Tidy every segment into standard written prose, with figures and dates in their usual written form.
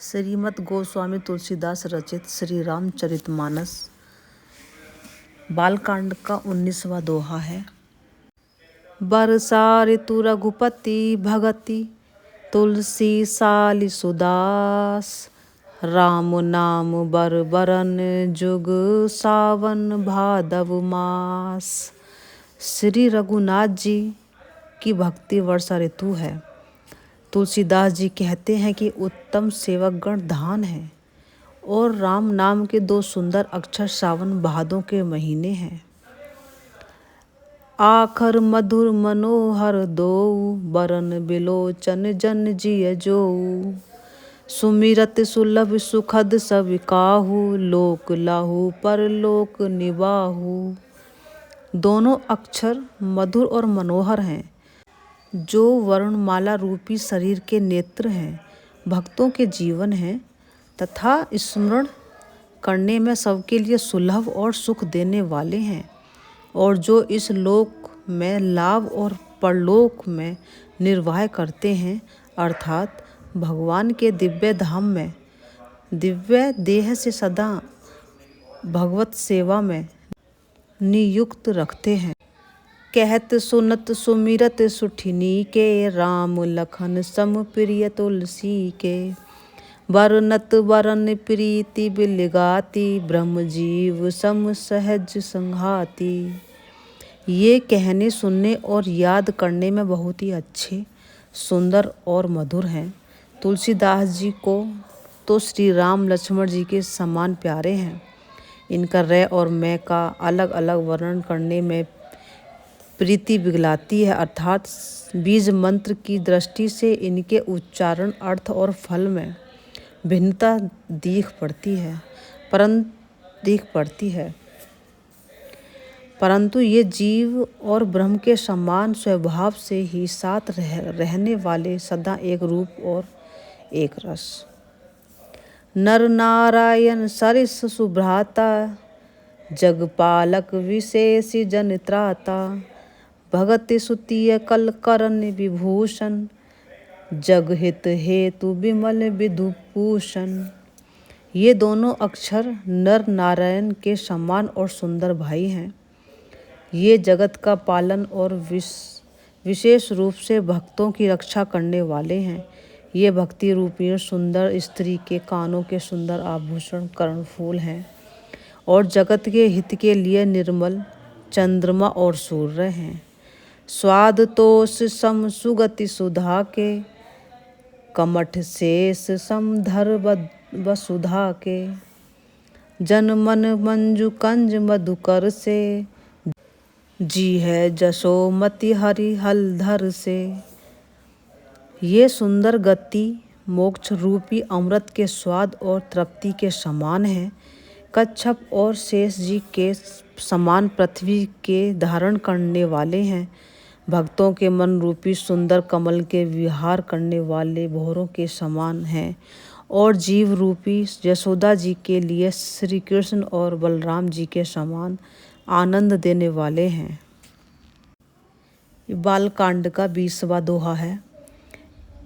श्रीमद् गोस्वामी तुलसीदास रचित श्री रामचरितमानस बालकांड का 19वां दोहा है। बरसा ऋतु रघुपति भगति तुलसी साली सुदास, राम नाम बर बरन जुग सावन भादव मास। श्री रघुनाथ जी की भक्ति वर्षा ऋतु है। तुलसीदास जी कहते हैं कि उत्तम सेवकगण धान है और राम नाम के दो सुंदर अक्षर सावन भादों के महीने हैं। आखर मधुर मनोहर दो, बरन बिलोचन जन जिय जो। सुमिरत सुलभ सुखद सब काहू, लोक लाहू परलोक निबाहू। दोनों अक्षर मधुर और मनोहर हैं, जो वर्णमाला रूपी शरीर के नेत्र हैं, भक्तों के जीवन हैं तथा स्मरण करने में सबके लिए सुलभ और सुख देने वाले हैं, और जो इस लोक में लाभ और परलोक में निर्वाह करते हैं, अर्थात भगवान के दिव्य धाम में दिव्य देह से सदा भगवत सेवा में नियुक्त रखते हैं। कहत सुनत सुमिरत सुठिनी के, राम लखन सम प्रिय तुलसी के। बरनत बरन प्रीति बिलगाती, ब्रह्म जीव सम सहज संघाती। ये कहने सुनने और याद करने में बहुत ही अच्छे, सुंदर और मधुर हैं। तुलसीदास जी को तो श्री राम लक्ष्मण जी के समान प्यारे हैं। इनका रे और मैं का अलग अलग वर्णन करने में प्रीति बिगलाती है, अर्थात बीज मंत्र की दृष्टि से इनके उच्चारण, अर्थ और फल में भिन्नता दिख पड़ती है, परंतु ये जीव और ब्रह्म के समान स्वभाव से ही साथ रहने वाले, सदा एक रूप और एक रस। नर नारायण सरिस सुभ्राता, जगपालक विशेष जन त्राता। भगति सुतीय कल करन विभूषण, जगहित हेतु विमल विधुभूषण। ये दोनों अक्षर नर नारायण के समान और सुंदर भाई हैं। ये जगत का पालन और विशेष रूप से भक्तों की रक्षा करने वाले हैं। ये भक्ति रूपी सुंदर स्त्री के कानों के सुंदर आभूषण कर्णफूल हैं, और जगत के हित के लिए निर्मल चंद्रमा और सूर्य हैं। स्वाद तोष सम सुगति सुधा के, कमठ शेष समधर वसुधा के। जन मन मंजु कंज मधुकर से, जी है जसोमति हरि हलधर से। ये सुंदर गति मोक्ष रूपी अमृत के स्वाद और तृप्ति के समान है। कच्छप और शेष जी के समान पृथ्वी के धारण करने वाले हैं। भक्तों के मन रूपी सुंदर कमल के विहार करने वाले भौरों के समान हैं, और जीव रूपी यशोदा जी के लिए श्री कृष्ण और बलराम जी के समान आनंद देने वाले हैं। बालकांड का 20वां दोहा है।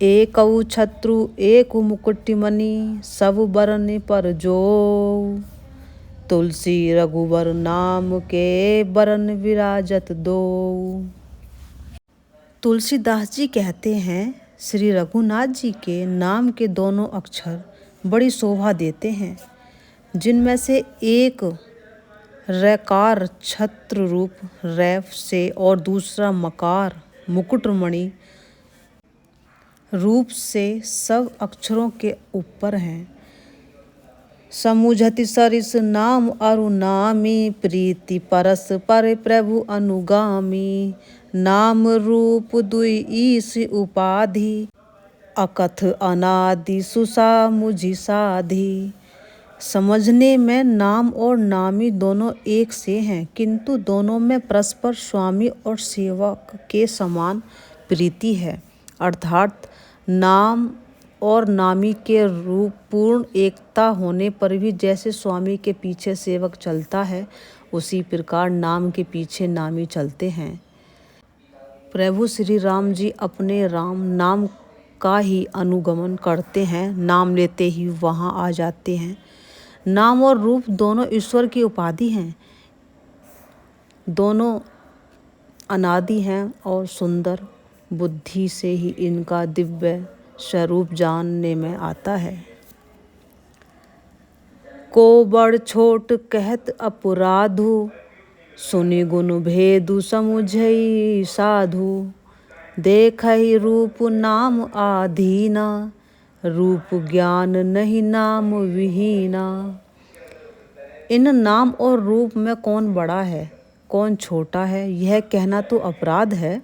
एकऊ छत्रु एक मुकुटिमणि, सब बरन पर जो। तुलसी रघुबर नाम के, बरन विराजत दो। तुलसीदास जी कहते हैं, श्री रघुनाथ जी के नाम के दोनों अक्षर बड़ी शोभा देते हैं, जिनमें से एक रकार छत्र रूप रैफ से और दूसरा मकार मुकुटमणि रूप से सब अक्षरों के ऊपर हैं। समुझति सरिस नाम अरुनामी, प्रीति परस पर प्रभु अनुगामी। नाम रूप दुई ईश उपाधि, अकथ अनादि सुसा मुझि साधि। समझने में नाम और नामी दोनों एक से हैं, किंतु दोनों में परस्पर स्वामी और सेवक के समान प्रीति है, अर्थात नाम और नामी के रूप पूर्ण एकता होने पर भी जैसे स्वामी के पीछे सेवक चलता है, उसी प्रकार नाम के पीछे नामी चलते हैं। प्रभु श्री राम जी अपने राम नाम का ही अनुगमन करते हैं, नाम लेते ही वहाँ आ जाते हैं। नाम और रूप दोनों ईश्वर की उपाधि हैं, दोनों अनादि हैं और सुंदर। बुद्धि से ही इनका दिव्य स्वरूप जानने में आता है। को बड़ छोट कहत अपराधु, सुनि गुण भेदु समुझई साधु। देखई रूप नाम आधीना, रूप ज्ञान नहीं नाम विहीना। इन नाम और रूप में कौन बड़ा है कौन छोटा है, यह कहना तो अपराध है।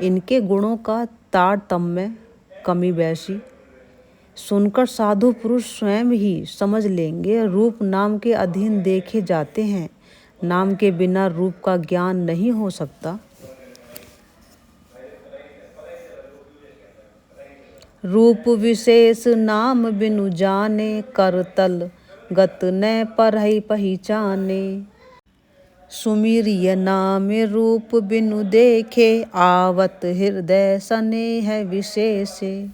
इनके गुणों का तारतम्य कमी बेशी सुनकर साधु पुरुष स्वयं ही समझ लेंगे। रूप नाम के अधीन देखे जाते हैं, नाम के बिना रूप का ज्ञान नहीं हो सकता। रूप विशेष नाम बिनु जाने, करतल गत न परहि पहिचाने। सुमिरिय नाम रूप बिनु देखे, आवत हृदय स्नेह विशेषे।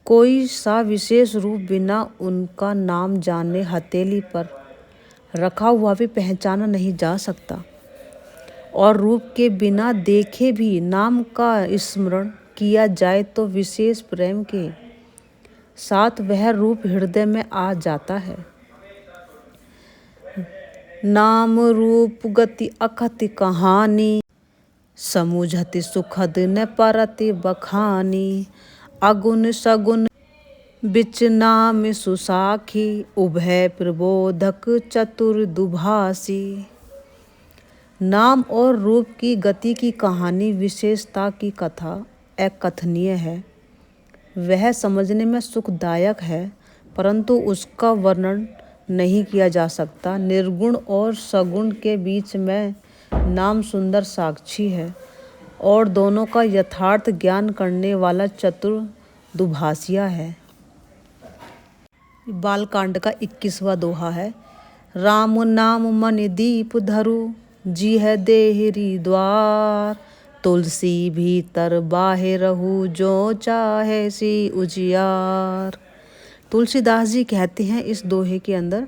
कोई सा विशेष रूप बिना उनका नाम जाने हथेली पर रखा हुआ भी पहचाना नहीं जा सकता, और रूप के बिना देखे भी नाम का स्मरण किया जाए तो विशेष प्रेम के साथ वह रूप हृदय में आ जाता है। नाम रूप गति अकथ कहानी, समुझति सुखद न परति बखानी। अगुण सगुण बिच नाम सुसाखी, उभय प्रबोधक चतुर दुभासी। नाम और रूप की गति की कहानी, विशेषता की कथा अकथनीय है। वह समझने में सुखदायक है, परंतु उसका वर्णन नहीं किया जा सकता। निर्गुण और सगुण के बीच में नाम सुंदर साक्षी है, और दोनों का यथार्थ ज्ञान करने वाला चतुर दुभाषिया है। बालकांड का 21वां दोहा है। राम नाम मन दीप धरु, जी है देहरी द्वार। तुलसी भीतर बाहिरहु, जो चाहे सी उजियार। तुलसीदास जी कहते हैं इस दोहे के अंदर,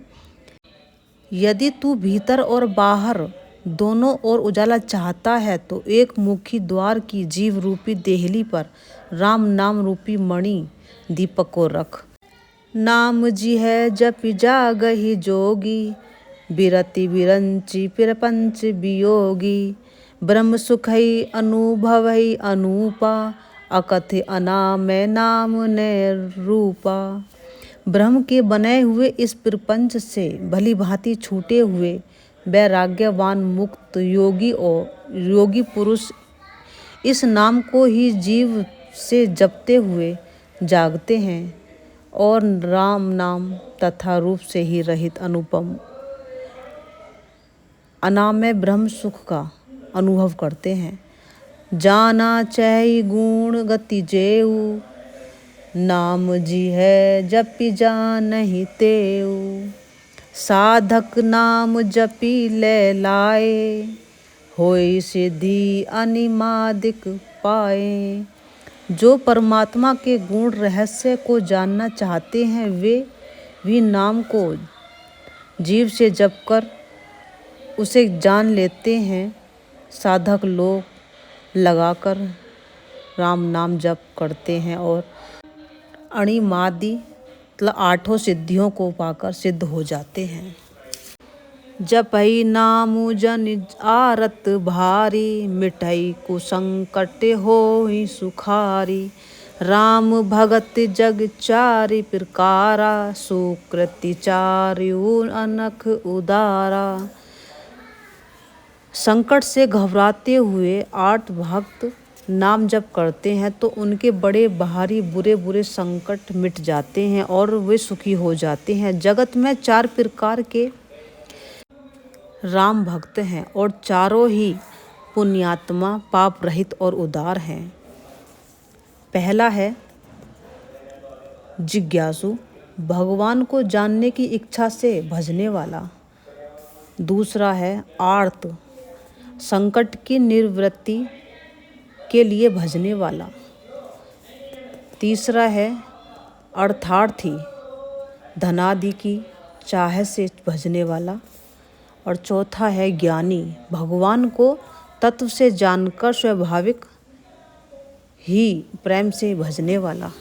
यदि तू भीतर और बाहर दोनों ओर उजाला चाहता है तो एक मुखी द्वार की जीव रूपी देहली पर राम नाम रूपी मणि दीपक को रख। नाम जी है जपि जागहि जोगी, बिरति बिरंचि प्रपंच वियोगी। ब्रह्म सुखई अनुभवई अनूपा, अकथ अनामय नाम ने रूपा। ब्रह्म के बनाए हुए इस प्रपंच से भली भांति छूटे हुए वैराग्यवान मुक्त योगी पुरुष इस नाम को ही जीव से जपते हुए जागते हैं और राम नाम तथा रूप से ही रहित अनुपम अनामय ब्रह्म सुख का अनुभव करते हैं। जाना चै गुण गति जेऊ, नाम जी है जपि जानहि तेऊ। साधक नाम जपि ले लाए, होय सिद्धि अनिमादिक पाए। जो परमात्मा के गुण रहस्य को जानना चाहते हैं वे भी नाम को जीव से जप कर उसे जान लेते हैं। साधक लोग लगाकर राम नाम जप करते हैं और अणिमादि मतलब 8 सिद्धियों को पाकर सिद्ध हो जाते हैं। जपई नामु जन आरत भारी, मिटई कुसंकट होई सुखारी। राम भगत जग चारि प्रकारा, सुकृति चारिउ अनख उदारा। संकट से घबराते हुए 8 भक्त नाम जप करते हैं तो उनके बड़े भारी बुरे संकट मिट जाते हैं और वे सुखी हो जाते हैं। जगत में 4 प्रकार के राम भक्त हैं और चारों ही पुण्यात्मा, पाप रहित और उदार हैं। पहला है जिज्ञासु, भगवान को जानने की इच्छा से भजने वाला। दूसरा है आर्त, संकट की निवृत्ति के लिए भजने वाला। तीसरा है अर्थार्थी, धनादि की चाह से भजने वाला। और चौथा है ज्ञानी, भगवान को तत्व से जानकर स्वाभाविक ही प्रेम से भजने वाला।